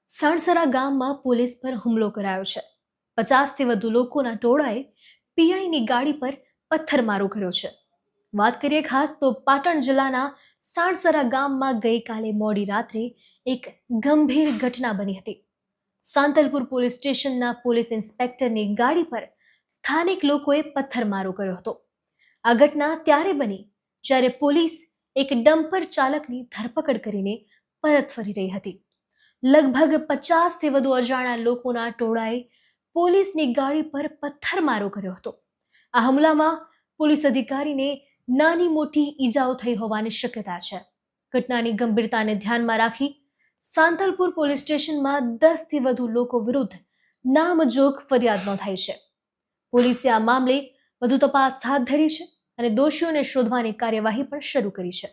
સણસરા ગામમાં પોલીસ પર હુમલો કરાયો છે. 50થી વધુ લોકોના ટોળાએ પીઆઈની ગાડી પર પથ્થરમારો કર્યો છે. વાત કરીએ ખાસ તો પાટણ જિલ્લાના સાણસરા ગામમાં ગઈકાલે મોડી રાત્રે એક ગંભીર ઘટના બની હતી. સાંતલપુર પોલીસ સ્ટેશનના પોલીસ ઇન્સ્પેક્ટરની ગાડી પર સ્થાનિક લોકોએ પથ્થરમારો કર્યો હતો. આ ઘટના ત્યારે બની જ્યારે પોલીસ એક ડમ્પર ચાલકની ધરપકડ કરીને પરત ફરી રહી હતી. લગભગ 50થી વધુ અજાણ્યા લોકોના ટોળાએ પોલીસની ગાડી પર પથ્થરમારો કર્યો હતો. આ હુમલામાં પોલીસ અધિકારીને નાની મોટી ઈજાઓ થઈ હોવાની શક્યતા છે. ઘટનાની ગંભીરતાને ધ્યાનમાં રાખી સાંતલપુર પોલીસ સ્ટેશનમાં 10થી વધુ લોકો વિરુદ્ધ નામજોગ ફરિયાદ નોંધાઈ છે. પોલીસે આ મામલે વધુ તપાસ હાથ ધરી છે અને દોષીઓને શોધવાની કાર્યવાહી પણ શરૂ કરી છે.